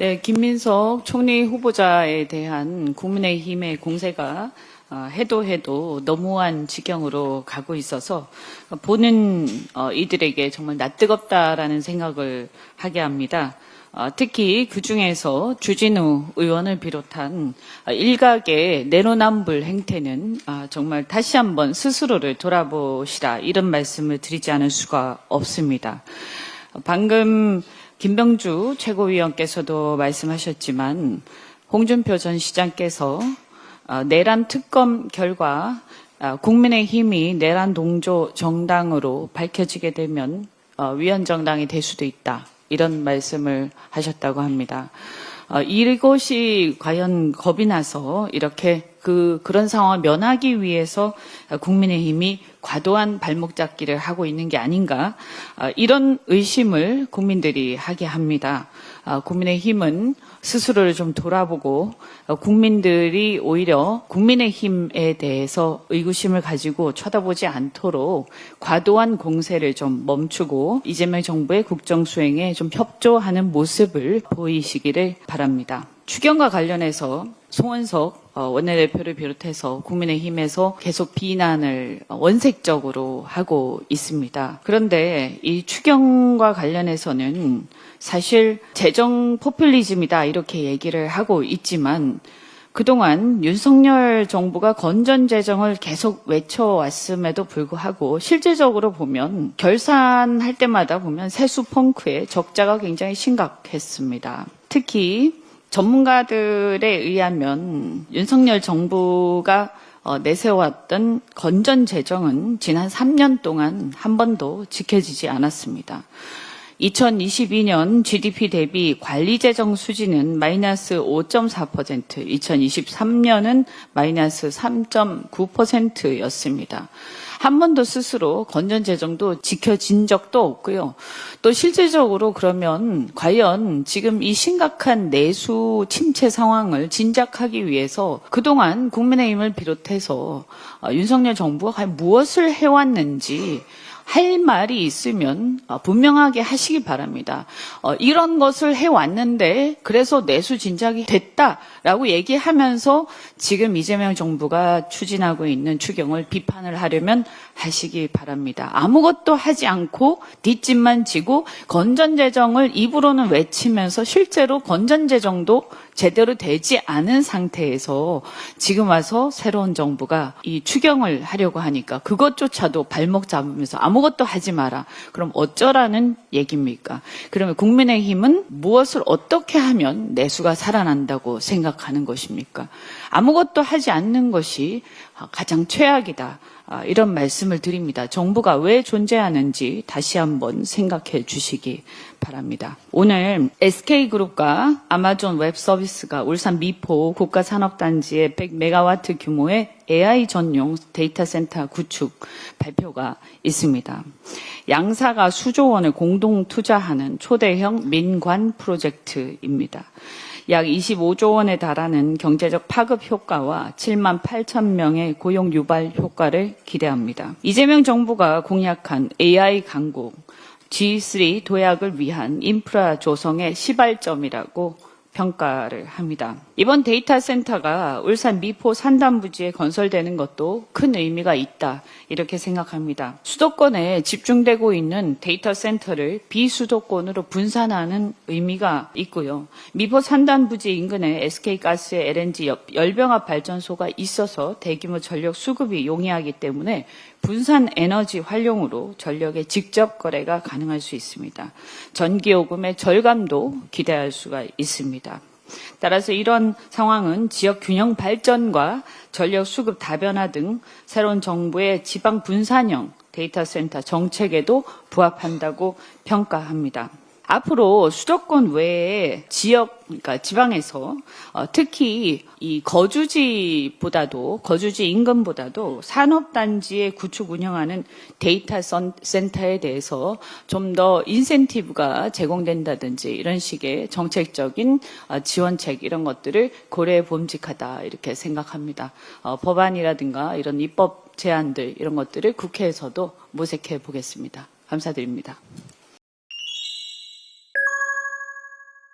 네, 김민석 총리 후보자에 대한 국민의힘의 공세가 해도 너무한 지경으로 가고 있어서 보는 이들에게 정말 낯뜨겁다라는 생각을 하게 합니다. 특히 그중에서 주진우 의원을 비롯한 일각의 내로남불 행태는 정말 다시 한번 스스로를 돌아보시라, 이런 말씀을 드리지 않을 수가 없습니다. 방금 김병주 최고위원께서도 말씀하셨지만 홍준표 전 시장께서 내란 특검 결과 국민의힘이 내란 동조 정당으로 밝혀지게 되면 위헌 정당이 될 수도 있다, 이런 말씀을 하셨다고 합니다. 이것이 과연 겁이 나서 이렇게 그런 상황을 면하기 위해서 국민의힘이 과도한 발목 잡기를 하고 있는 게 아닌가, 이런 의심을 국민들이 하게 합니다. 국민의힘은 스스로를 좀 돌아보고 국민들이 오히려 국민의힘에 대해서 의구심을 가지고 쳐다보지 않도록 과도한 공세를 좀 멈추고 이재명 정부의 국정 수행에 좀 협조하는 모습을 보이시기를 바랍니다. 추경과 관련해서 송원석 원내대표를 비롯해서 국민의힘에서 계속 비난을 원색적으로 하고 있습니다. 그런데 이 추경과 관련해서는 사실 재정 포퓰리즘이다, 이렇게 얘기를 하고 있지만 그동안 윤석열 정부가 건전재정을 계속 외쳐왔음에도 불구하고 실질적으로 보면 결산할 때마다 보면 세수 펑크의 적자가 굉장히 심각했습니다. 특히 전문가들에 의하면 윤석열 정부가 내세워왔던 건전재정은 지난 3년 동안 한 번도 지켜지지 않았습니다. 2022년 GDP 대비 관리재정 수지는 마이너스 5.4%, 2023년은 마이너스 3.9%였습니다. 한 번도 스스로 건전재정도 지켜진 적도 없고요. 또 실질적으로 그러면 과연 지금 이 심각한 내수 침체 상황을 진작하기 위해서 그동안 국민의힘을 비롯해서 윤석열 정부가 과연 무엇을 해왔는지 할 말이 있으면 분명하게 하시기 바랍니다. 이런 것을 해왔는데 그래서 내수 진작이 됐다라고 얘기하면서 지금 이재명 정부가 추진하고 있는 추경을 비판을 하려면 하시기 바랍니다. 아무것도 하지 않고 뒷짐만 지고 건전재정을 입으로는 외치면서 실제로 건전재정도 제대로 되지 않은 상태에서 지금 와서 새로운 정부가 이 추경을 하려고 하니까 그것조차도 발목 잡으면서 아무것도 하지 마라. 그럼 어쩌라는 얘기입니까? 그러면 국민의힘은 무엇을 어떻게 하면 내수가 살아난다고 생각하는 것입니까? 아무것도 하지 않는 것이 가장 최악이다, 이런 말씀을 드립니다. 정부가 왜 존재하는지 다시 한번 생각해 주시기 바랍니다. 오늘 SK그룹과 아마존 웹서비스가 울산 미포 국가산업단지에 100메가와트 규모의 AI 전용 데이터 센터 구축 발표가 있습니다. 양사가 수조 원을 공동 투자하는 초대형 민관 프로젝트입니다. 약 25조 원에 달하는 경제적 파급 효과와 7만 8천 명의 고용 유발 효과를 기대합니다. 이재명 정부가 공약한 AI 강국, G3 도약을 위한 인프라 조성의 시발점이라고 평가를 합니다. 이번 데이터 센터가 울산 미포 산단부지에 건설되는 것도 큰 의미가 있다, 이렇게 생각합니다. 수도권에 집중되고 있는 데이터 센터를 비수도권으로 분산하는 의미가 있고요. 미포 산단부지 인근에 SK가스의 LNG 열병합 발전소가 있어서 대규모 전력 수급이 용이하기 때문에 분산 에너지 활용으로 전력의 직접 거래가 가능할 수 있습니다. 전기요금의 절감도 기대할 수가 있습니다. 따라서 이런 상황은 지역 균형 발전과 전력 수급 다변화 등 새로운 정부의 지방 분산형 데이터 센터 정책에도 부합한다고 평가합니다. 앞으로 수도권 외에 지역, 그러니까 지방에서 특히 이 거주지 인근보다도 산업단지에 구축 운영하는 데이터 센터에 대해서 좀 더 인센티브가 제공된다든지 이런 식의 정책적인 지원책, 이런 것들을 고려해 봄직하다, 이렇게 생각합니다. 법안이라든가 이런 입법 제안들, 이런 것들을 국회에서도 모색해 보겠습니다. 감사드립니다.